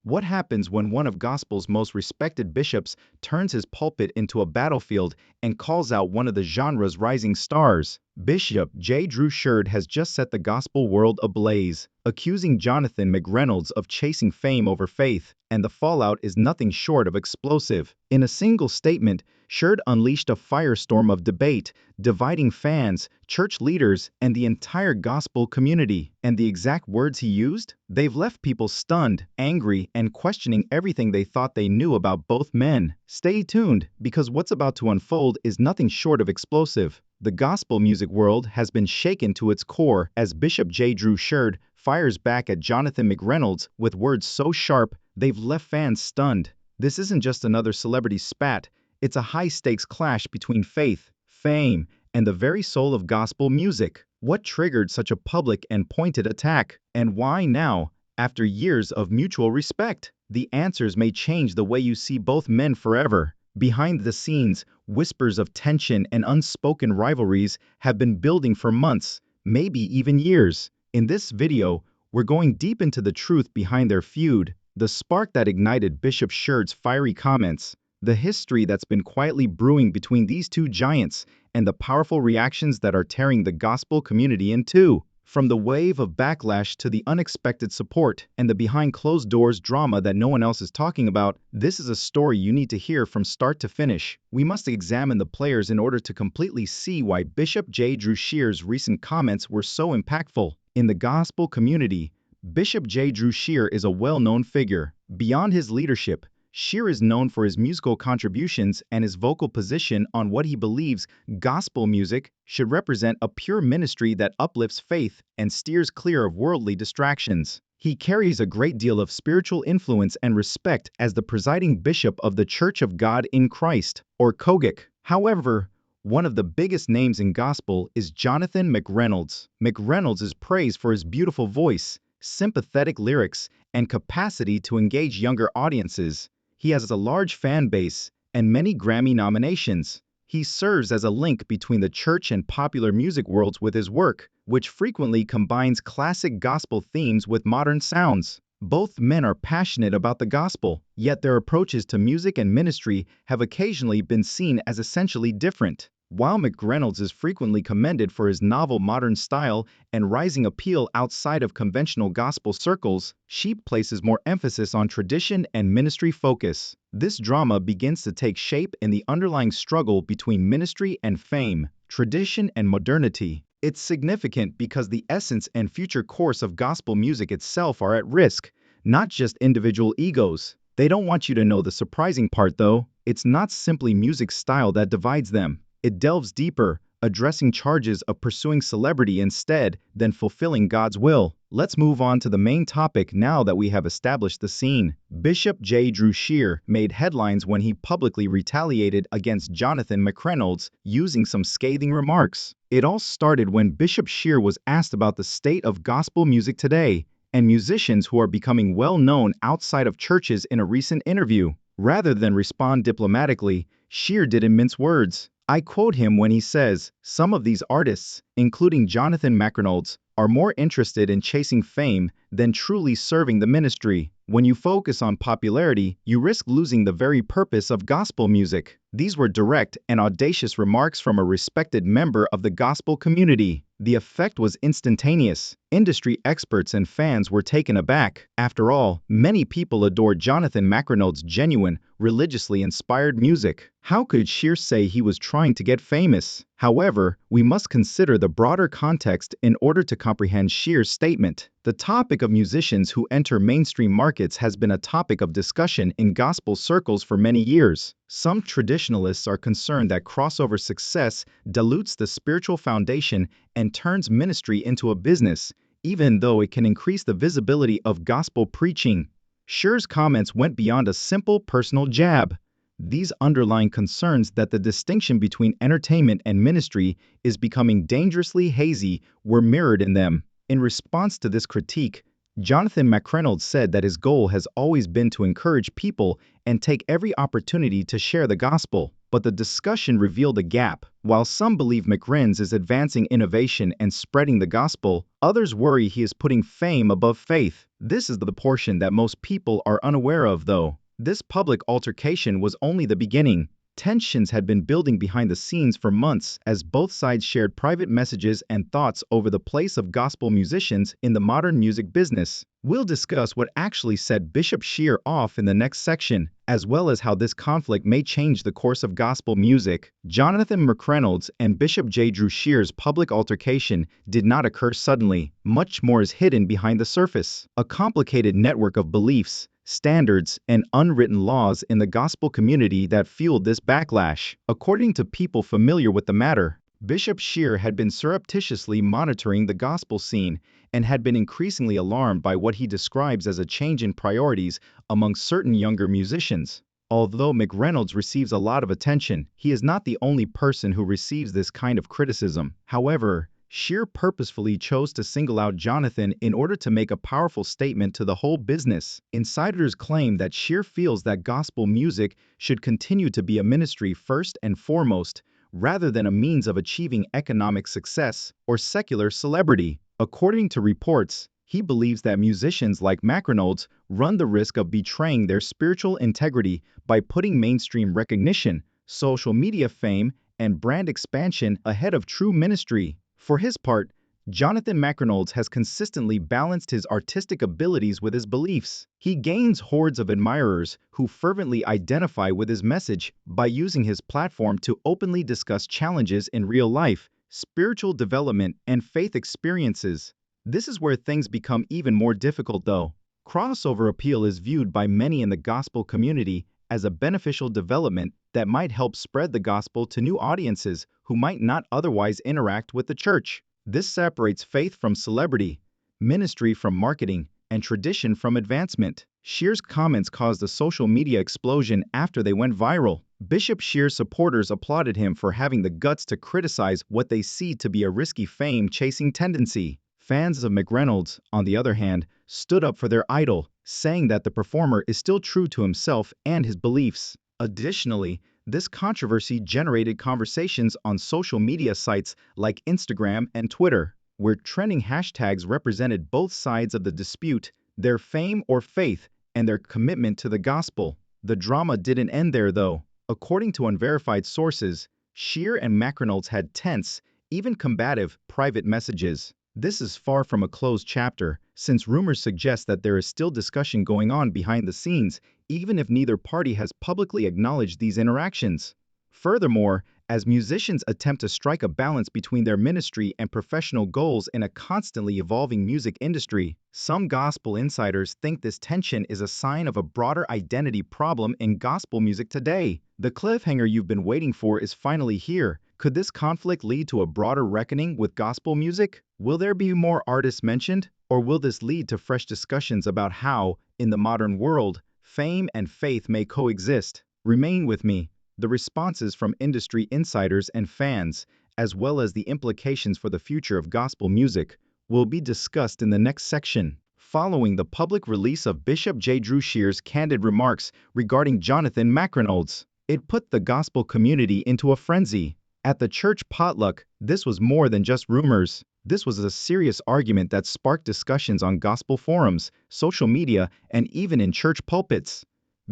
What happens when one of gospel's most respected bishops turns his pulpit into a battlefield and calls out one of the genre's rising stars? Bishop J. Drew Sheard has just set the gospel world ablaze, accusing Jonathan McReynolds of chasing fame over faith, and the fallout is nothing short of explosive. In a single statement, Sheard unleashed a firestorm of debate, dividing fans, church leaders, and the entire gospel community. And the exact words he used? They've left people stunned, angry, and questioning everything they thought they knew about both men. Stay tuned, because what's about to unfold is nothing short of explosive. The gospel music world has been shaken to its core as Bishop J. Drew Sheard fires back at Jonathan McReynolds with words so sharp they've left fans stunned. This isn't just another celebrity spat, it's a high-stakes clash between faith, fame, and the very soul of gospel music. What triggered such a public and pointed attack? And why now, after years of mutual respect? The answers may change the way you see both men forever. Behind the scenes, whispers of tension and unspoken rivalries have been building for months, maybe even years. In this video, we're going deep into the truth behind their feud, the spark that ignited Bishop Sheard's fiery comments, the history that's been quietly brewing between these two giants, and the powerful reactions that are tearing the gospel community in two. From the wave of backlash to the unexpected support and the behind-closed-doors drama that no one else is talking about, this is a story you need to hear from start to finish. We must examine the players in order to completely see why Bishop J. Drew Sheard's recent comments were so impactful. In the gospel community, Bishop J. Drew Sheard is a well-known figure. Beyond his leadership, Sheard is known for his musical contributions and his vocal position on what he believes gospel music should represent: a pure ministry that uplifts faith and steers clear of worldly distractions. He carries a great deal of spiritual influence and respect as the presiding bishop of the Church of God in Christ, or COGIC. However, one of the biggest names in gospel is Jonathan McReynolds. McReynolds is praised for his beautiful voice, sympathetic lyrics, and capacity to engage younger audiences. He has a large fan base and many Grammy nominations. He serves as a link between the church and popular music worlds with his work, which frequently combines classic gospel themes with modern sounds. Both men are passionate about the gospel, yet their approaches to music and ministry have occasionally been seen as essentially different. While McReynolds is frequently commended for his novel modern style and rising appeal outside of conventional gospel circles, Sheard places more emphasis on tradition and ministry focus. This drama begins to take shape in the underlying struggle between ministry and fame, tradition and modernity. It's significant because the essence and future course of gospel music itself are at risk, not just individual egos. They don't want you to know the surprising part, though. It's not simply music style that divides them. It delves deeper, addressing charges of pursuing celebrity instead than fulfilling God's will. Let's move on to the main topic now that we have established the scene. Bishop J. Drew Sheard made headlines when he publicly retaliated against Jonathan McReynolds using some scathing remarks. It all started when Bishop Sheard was asked about the state of gospel music today and musicians who are becoming well known outside of churches in a recent interview. Rather than respond diplomatically, Sheard didn't mince words. I quote him when he says, "Some of these artists, including Jonathan McReynolds, are more interested in chasing fame than truly serving the ministry. When you focus on popularity, you risk losing the very purpose of gospel music." These were direct and audacious remarks from a respected member of the gospel community. The effect was instantaneous. Industry experts and fans were taken aback. After all, many people adore Jonathan McReynolds' genuine, religiously inspired music. How could Sheard say he was trying to get famous? However, we must consider the broader context in order to comprehend Sheard's statement. The topic of musicians who enter mainstream markets has been a topic of discussion in gospel circles for many years. Some traditionalists are concerned that crossover success dilutes the spiritual foundation and turns ministry into a business, even though it can increase the visibility of gospel preaching. Sheard's comments went beyond a simple personal jab. These underlying concerns that the distinction between entertainment and ministry is becoming dangerously hazy were mirrored in them. In response to this critique, Jonathan McReynolds said that his goal has always been to encourage people and take every opportunity to share the gospel. But the discussion revealed a gap. While some believe McReynolds is advancing innovation and spreading the gospel, others worry he is putting fame above faith. This is the portion that most people are unaware of, though. This public altercation was only the beginning. Tensions had been building behind the scenes for months as both sides shared private messages and thoughts over the place of gospel musicians in the modern music business. We'll discuss what actually set Bishop Sheard off in the next section, as well as how this conflict may change the course of gospel music. Jonathan McReynolds and Bishop J. Drew Sheard's public altercation did not occur suddenly. Much more is hidden behind the surface. A complicated network of beliefs, standards, and unwritten laws in the gospel community that fueled this backlash. According to people familiar with the matter, Bishop Sheard had been surreptitiously monitoring the gospel scene and had been increasingly alarmed by what he describes as a change in priorities among certain younger musicians. Although McReynolds receives a lot of attention, he is not the only person who receives this kind of criticism. However, Sheard purposefully chose to single out Jonathan in order to make a powerful statement to the whole business. Insiders claim that Sheard feels that gospel music should continue to be a ministry first and foremost, rather than a means of achieving economic success or secular celebrity. According to reports, he believes that musicians like McReynolds run the risk of betraying their spiritual integrity by putting mainstream recognition, social media fame, and brand expansion ahead of true ministry. For his part, Jonathan McReynolds has consistently balanced his artistic abilities with his beliefs. He gains hordes of admirers who fervently identify with his message by using his platform to openly discuss challenges in real life, spiritual development, and faith experiences. This is where things become even more difficult, though. Crossover appeal is viewed by many in the gospel community as a beneficial development that might help spread the gospel to new audiences who might not otherwise interact with the church. This separates faith from celebrity, ministry from marketing, and tradition from advancement. Sheard's comments caused a social media explosion after they went viral. Bishop Sheard's supporters applauded him for having the guts to criticize what they see to be a risky fame-chasing tendency. Fans of McReynolds, on the other hand, stood up for their idol, saying that the performer is still true to himself and his beliefs. Additionally, this controversy generated conversations on social media sites like Instagram and Twitter, where trending hashtags represented both sides of the dispute, their fame or faith, and their commitment to the gospel. The drama didn't end there, though. According to unverified sources, Sheard and McReynolds had tense, even combative, private messages. This is far from a closed chapter, since rumors suggest that there is still discussion going on behind the scenes, even if neither party has publicly acknowledged these interactions. Furthermore, as musicians attempt to strike a balance between their ministry and professional goals in a constantly evolving music industry, some gospel insiders think this tension is a sign of a broader identity problem in gospel music today. The cliffhanger you've been waiting for is finally here. Could this conflict lead to a broader reckoning with gospel music? Will there be more artists mentioned? Or will this lead to fresh discussions about how, in the modern world, fame and faith may coexist? Remain with me. The responses from industry insiders and fans, as well as the implications for the future of gospel music, will be discussed in the next section. Following the public release of Bishop J. Drew Sheard's candid remarks regarding Jonathan McReynolds, it put the gospel community into a frenzy. At the church potluck, this was more than just rumors. This was a serious argument that sparked discussions on gospel forums, social media, and even in church pulpits.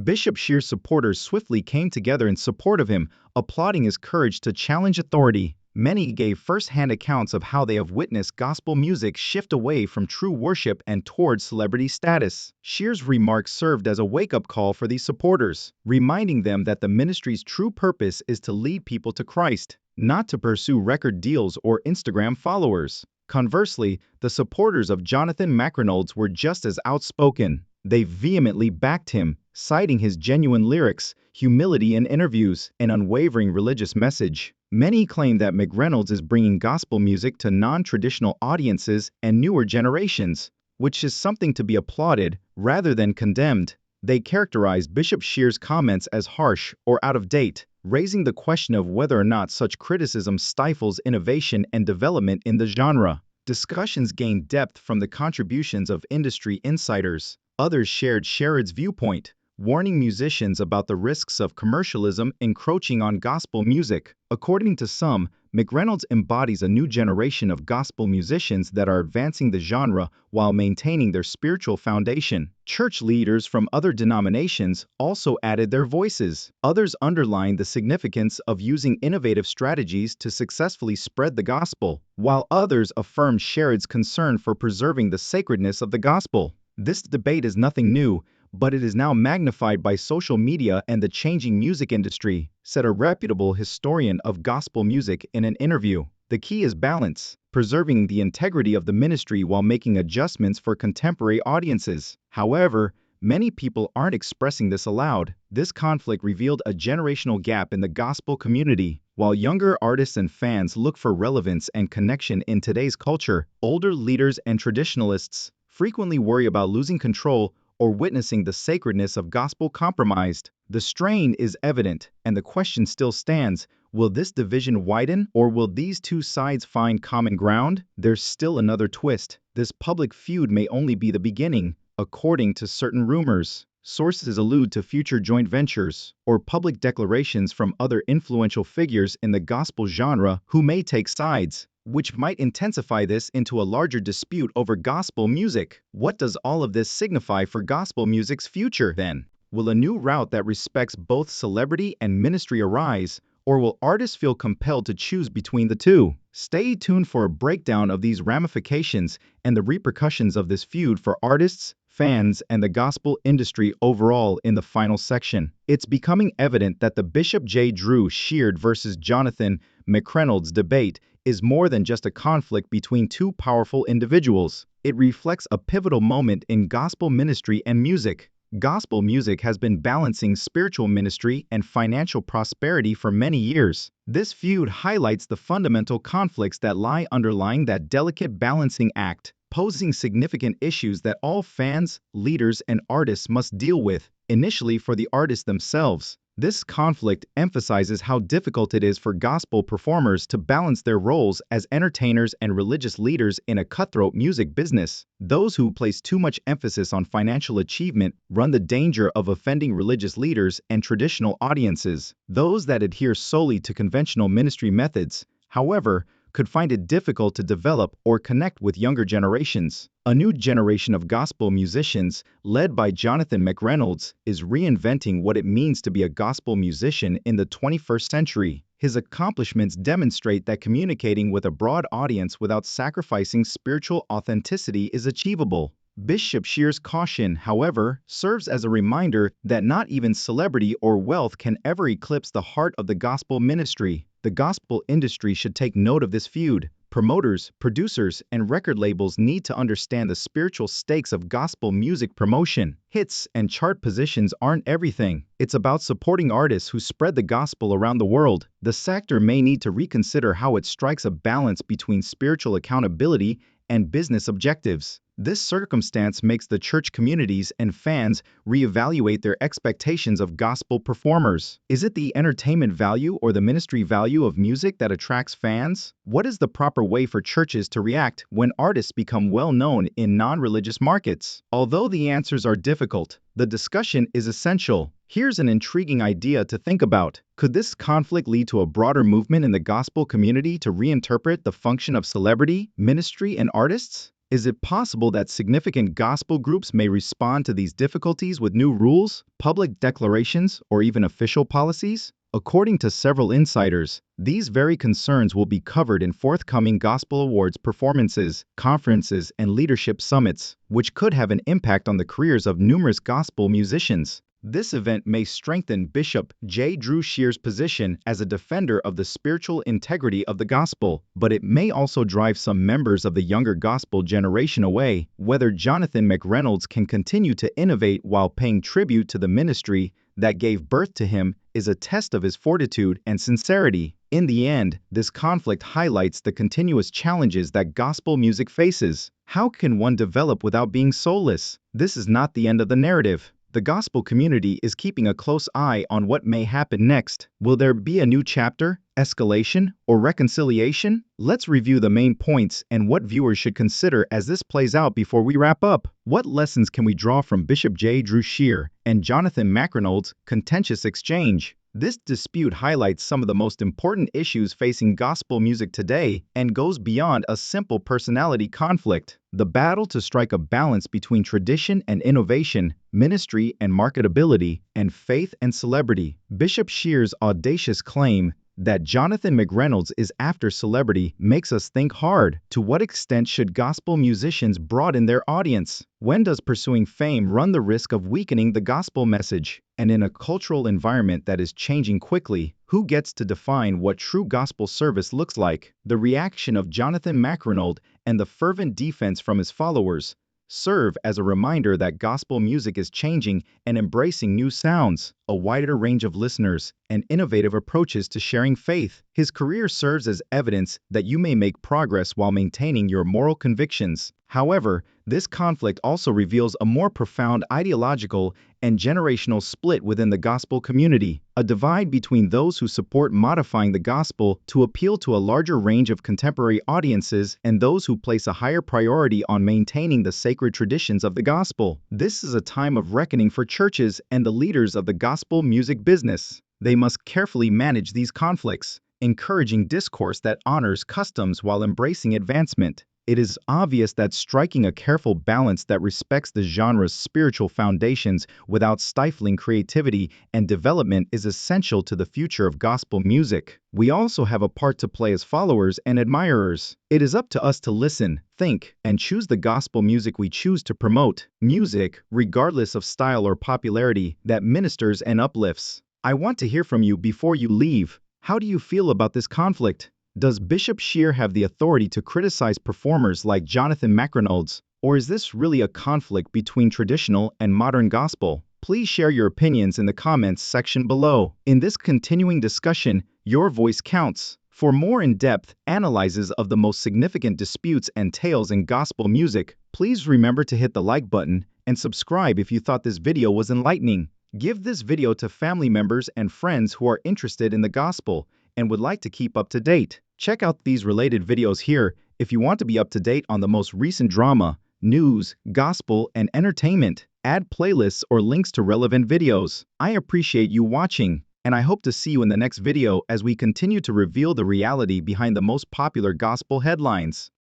Bishop Sheard's supporters swiftly came together in support of him, applauding his courage to challenge authority. Many gave first-hand accounts of how they have witnessed gospel music shift away from true worship and towards celebrity status. Sheard's remarks served as a wake-up call for these supporters, reminding them that the ministry's true purpose is to lead people to Christ, not to pursue record deals or Instagram followers. Conversely, the supporters of Jonathan McReynolds were just as outspoken. They vehemently backed him, citing his genuine lyrics, humility in interviews, and unwavering religious message. Many claim that McReynolds is bringing gospel music to non-traditional audiences and newer generations, which is something to be applauded rather than condemned. They characterized Bishop Sheard's comments as harsh or out of date, raising the question of whether or not such criticism stifles innovation and development in the genre. Discussions gained depth from the contributions of industry insiders. Others shared Sheard's viewpoint, warning musicians about the risks of commercialism encroaching on gospel music. According to some, McReynolds embodies a new generation of gospel musicians that are advancing the genre while maintaining their spiritual foundation. Church leaders from other denominations also added their voices. Others underlined the significance of using innovative strategies to successfully spread the gospel, while others affirmed Sheard's concern for preserving the sacredness of the gospel. This debate is nothing new, but it is now magnified by social media and the changing music industry, said a reputable historian of gospel music in an interview. The key is balance, preserving the integrity of the ministry while making adjustments for contemporary audiences. However, many people aren't expressing this aloud. This conflict revealed a generational gap in the gospel community. While younger artists and fans look for relevance and connection in today's culture, older leaders and traditionalists frequently worry about losing control or witnessing the sacredness of gospel compromised. The strain is evident, and the question still stands: will this division widen, or will these two sides find common ground? There's still another twist. This public feud may only be the beginning, according to certain rumors. Sources allude to future joint ventures or public declarations from other influential figures in the gospel genre who may take sides, which might intensify this into a larger dispute over gospel music. What does all of this signify for gospel music's future, then? Will a new route that respects both celebrity and ministry arise, or will artists feel compelled to choose between the two? Stay tuned for a breakdown of these ramifications and the repercussions of this feud for artists, fans, and the gospel industry overall in the final section. It's becoming evident that the Bishop J. Drew Sheard versus Jonathan McReynolds debate is more than just a conflict between two powerful individuals. It reflects a pivotal moment in gospel ministry and music. Gospel music has been balancing spiritual ministry and financial prosperity for many years. This feud highlights the fundamental conflicts that lie underlying that delicate balancing act, posing significant issues that all fans, leaders, and artists must deal with. Initially, for the artists themselves, this conflict emphasizes how difficult it is for gospel performers to balance their roles as entertainers and religious leaders in a cutthroat music business. Those who place too much emphasis on financial achievement run the danger of offending religious leaders and traditional audiences. Those that adhere solely to conventional ministry methods, however, could find it difficult to develop or connect with younger generations. A new generation of gospel musicians, led by Jonathan McReynolds, is reinventing what it means to be a gospel musician in the 21st century. His accomplishments demonstrate that communicating with a broad audience without sacrificing spiritual authenticity is achievable. Bishop Sheard's caution, however, serves as a reminder that not even celebrity or wealth can ever eclipse the heart of the gospel ministry. The gospel industry should take note of this feud. Promoters, producers, and record labels need to understand the spiritual stakes of gospel music promotion. Hits and chart positions aren't everything. It's about supporting artists who spread the gospel around the world. The sector may need to reconsider how it strikes a balance between spiritual accountability and business objectives. This circumstance makes the church communities and fans reevaluate their expectations of gospel performers. Is it the entertainment value or the ministry value of music that attracts fans? What is the proper way for churches to react when artists become well-known in non-religious markets? Although the answers are difficult, the discussion is essential. Here's an intriguing idea to think about. Could this conflict lead to a broader movement in the gospel community to reinterpret the function of celebrity, ministry, and artists? Is it possible that significant gospel groups may respond to these difficulties with new rules, public declarations, or even official policies? According to several insiders, these very concerns will be covered in forthcoming Gospel Awards performances, conferences, and leadership summits, which could have an impact on the careers of numerous gospel musicians. This event may strengthen Bishop J. Drew Sheard's position as a defender of the spiritual integrity of the gospel, but it may also drive some members of the younger gospel generation away. Whether Jonathan McReynolds can continue to innovate while paying tribute to the ministry that gave birth to him is a test of his fortitude and sincerity. In the end, this conflict highlights the continuous challenges that gospel music faces. How can one develop without being soulless? This is not the end of the narrative. The gospel community is keeping a close eye on what may happen next. Will there be a new chapter, escalation, or reconciliation? Let's review the main points and what viewers should consider as this plays out before we wrap up. What lessons can we draw from Bishop J. Drew Sheard and Jonathan McReynolds' contentious exchange? This dispute highlights some of the most important issues facing gospel music today and goes beyond a simple personality conflict. The battle to strike a balance between tradition and innovation, ministry and marketability, and faith and celebrity. Bishop Sheard's audacious claim that Jonathan McReynolds is after celebrity makes us think hard. To what extent should gospel musicians broaden their audience? When does pursuing fame run the risk of weakening the gospel message? And in a cultural environment that is changing quickly, who gets to define what true gospel service looks like? The reaction of Jonathan McReynolds and the fervent defense from his followers serve as a reminder that gospel music is changing and embracing new sounds, a wider range of listeners, and innovative approaches to sharing faith. His career serves as evidence that you may make progress while maintaining your moral convictions. However, this conflict also reveals a more profound ideological and generational split within the gospel community, a divide between those who support modifying the gospel to appeal to a larger range of contemporary audiences and those who place a higher priority on maintaining the sacred traditions of the gospel. This is a time of reckoning for churches and the leaders of the gospel music business. They must carefully manage these conflicts, encouraging discourse that honors customs while embracing advancement. It is obvious that striking a careful balance that respects the genre's spiritual foundations without stifling creativity and development is essential to the future of gospel music. We also have a part to play as followers and admirers. It is up to us to listen, think, and choose the gospel music we choose to promote. Music, regardless of style or popularity, that ministers and uplifts. I want to hear from you before you leave. How do you feel about this conflict? Does Bishop Sheard have the authority to criticize performers like Jonathan McReynolds, or is this really a conflict between traditional and modern gospel? Please share your opinions in the comments section below. In this continuing discussion, your voice counts. For more in-depth analyses of the most significant disputes and tales in gospel music, please remember to hit the like button and subscribe if you thought this video was enlightening. Give this video to family members and friends who are interested in the gospel and would like to keep up to date. Check out these related videos here if you want to be up to date on the most recent drama, news, gospel, and entertainment. Add playlists or links to relevant videos. I appreciate you watching, and I hope to see you in the next video as we continue to reveal the reality behind the most popular gospel headlines.